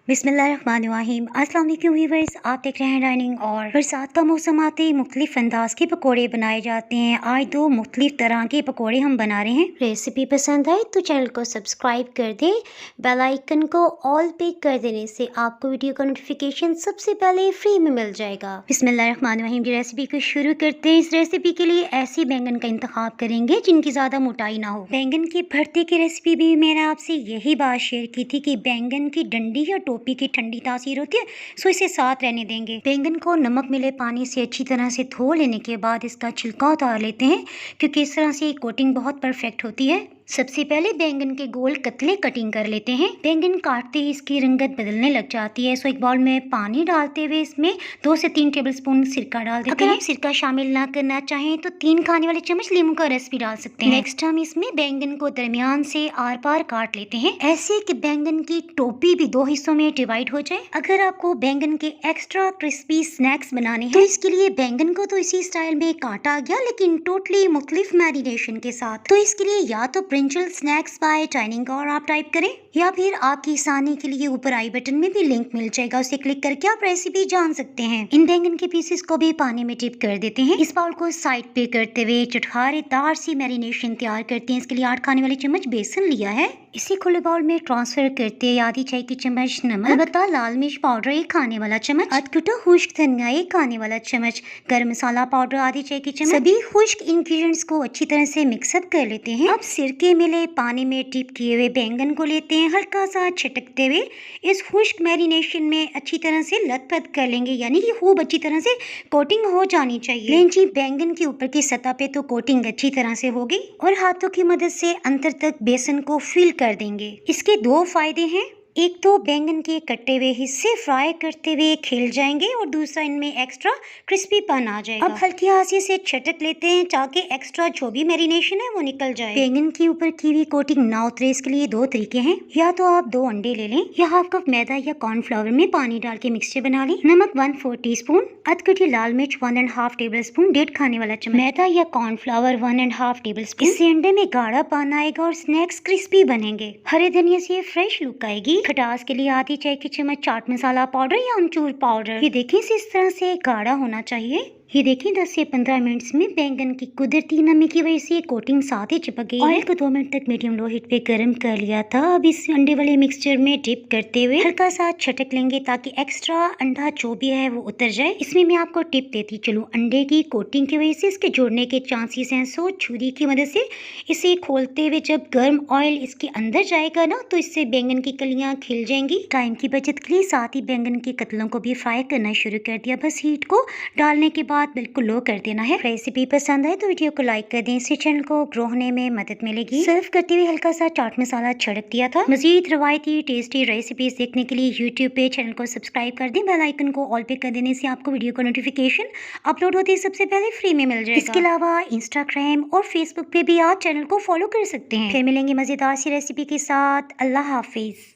बिस्मिल्लाहिर्रहमानिर्रहीम। अस्सलाम वालेकुम व्यूअर्स, आप देख रहे हैं डाइनिंग। और बरसात का मौसम आते ही मुख्तलिफ अंदाज के पकोड़े बनाए जाते हैं। आज दो मुख्तलिफ तरह के पकोड़े हम बना रहे हैं। रेसिपी पसंद आए तो चैनल को सब्सक्राइब कर दें, बेल आइकन को ऑल पे कर देने से आपको वीडियो का नोटिफिकेशन सबसे पहले फ्री में मिल जाएगा। बिस्मिल्लाहिर्रहमानिर्रहीम। रेसिपी को शुरू करते हैं। इस रेसिपी के लिए ऐसी बैंगन का इंतखाब करेंगे जिनकी ज़्यादा मोटाई ना हो। बैंगन की भरते की रेसिपी भी मैंने आपसे यही बात शेयर की थी कि बैंगन की डंडी या टोपी की ठंडी तासीर होती है, सो इसे साथ रहने देंगे। बैंगन को नमक मिले पानी से अच्छी तरह से धो लेने के बाद इसका छिलका उतार लेते हैं, क्योंकि इस तरह से कोटिंग बहुत परफेक्ट होती है। सबसे पहले बैंगन के गोल कतले कटिंग कर लेते हैं। बैंगन काटते ही इसकी रंगत बदलने लग जाती है, सो एक बाउल में पानी डालते हुए इसमें 2 से 3 टेबलस्पून सिरका डाल देते हैं। अगर आप सिरका शामिल ना करना चाहें तो 3 खाने वाले चम्मच नींबू का रस भी डाल सकते हैं। नेक्स्ट हम इसमें बैंगन को दरमियान से आर पार काट लेते हैं, ऐसे कि बैंगन की टोपी भी 2 हिस्सों में डिवाइड हो जाए। अगर आपको बैंगन के एक्स्ट्रा क्रिस्पी स्नैक्स बनाने हैं तो इसके लिए बैंगन को तो इसी स्टाइल में काटा गया, लेकिन टोटली मुख्तलिफ मैरिनेशन के साथ। तो इसके लिए या तो प्रिंचल स्नैक्स बाय डाइनिंग और आप टाइप करें, या फिर आपकी आसानी के लिए ऊपर आई बटन में भी लिंक मिल जाएगा, उसे क्लिक करके आप रेसिपी जान सकते हैं। इन बैंगन के पीसेस को भी पानी में डिप कर देते हैं। इस बाउल को साइड पे करते हुए चटखारेदार सी मैरिनेशन तैयार करते हैं। इसके लिए 8 खाने वाले चम्मच बेसन लिया है, इसी खुले बाउल में ट्रांसफर करते हैं आधी चाय की चम्मच नमक, अलबत्ता लाल मिर्च पाउडर 1 खाने वाला चम्मच, अधकुटा खुश्क धनिया 1 खाने वाला चम्मच, गरम मसाला पाउडर आधी चाय की चम्मच। सभी खुश्क इंग्रेडिएंट्स को अच्छी तरह से मिक्सअप कर लेते हैं। अब सिरके मिले पानी में डिप किए हुए बैंगन को लेते हैं, हल्का सा छटकते हुए इस खुश्क मैरिनेशन में अच्छी तरह से लथपथ कर लेंगे, यानी कि खूब अच्छी तरह से कोटिंग हो जानी चाहिए। लेंची बैंगन के ऊपर की सतह पे तो कोटिंग अच्छी तरह से होगी और हाथों की मदद से अंदर तक बेसन को फिल कर देंगे। इसके 2 फायदे हैं, एक तो बैंगन के कटे हुए हिस्से फ्राई करते हुए खिल जाएंगे और दूसरा इनमें एक्स्ट्रा क्रिस्पीपन आ जाएगा। अब हल्की आंच से छटक लेते हैं ताकि एक्स्ट्रा जो भी मैरिनेशन है वो निकल जाए। बैंगन के ऊपर की हुई कोटिंग ना उतरे, इसके लिए 2 तरीके हैं। या तो आप 2 अंडे ले लें या हाफ कप मैदा या कॉर्नफ्लावर में पानी डाल के मिक्सचर बना लें। नमक 1/4 टीस्पून, अधकटी लाल मिर्च 1.5 टेबलस्पून, 1.5 खाने वाला चम्मच मैदा या कॉर्नफ्लावर 1.5 टेबलस्पून। इससे अंडे में गाढ़ा पान आएगा और स्नैक्स क्रिस्पी बनेंगे। हरे धनिया से फ्रेश लुक आएगी। खटास के लिए आधी चाय की चम्मच चाट मसाला पाउडर या अमचूर पाउडर। ये देखिए इस तरह से गाढ़ा होना चाहिए। ये देखिए 10 से 15 मिनट्स में बैंगन की कुदरती नमी की वजह से कोटिंग साथ ही चिपक गई है। ऑयल को 2 मिनट तक मीडियम लो हीट पे गर्म कर लिया था। अब इस अंडे वाले मिक्सचर में डिप करते हुए हल्का सा छटक लेंगे ताकि एक्स्ट्रा अंडा जो भी है वो उतर जाए। इसमें मैं आपको टिप देती चलूं, अंडे की कोटिंग की वजह से इसके जोड़ने के चांसेस हैं, सो छुरी की मदद से इसे खोलते हुए जब गर्म ऑयल इसके अंदर जाएगा ना तो इससे बैंगन की कलियां खिल जाएंगी। टाइम की बचत के लिए साथ ही बैंगन के कतलों को भी फ्राई करना शुरू कर दिया। बस हीट को डालने के बाद बिल्कुल लो कर देना है। रेसिपी पसंद आए तो वीडियो को लाइक कर दें, इससे चैनल को ग्रो होने में मदद मिलेगी। सर्व करते हुए हल्का सा चाट मसाला छिड़क दिया था। मजीद रवायती टेस्टी रेसिपीज देखने के लिए यूट्यूब पे चैनल को सब्सक्राइब कर दें, बेल आइकन को ऑल पे कर देने से आपको वीडियो का नोटिफिकेशन अपलोड होते ही सबसे पहले फ्री में मिल जाएगा। इसके अलावा इंस्टाग्राम और फेसबुक पे भी आप चैनल को फॉलो कर सकते हैं। फिर मिलेंगे मजेदार सी रेसिपी के साथ। अल्लाह हाफिज।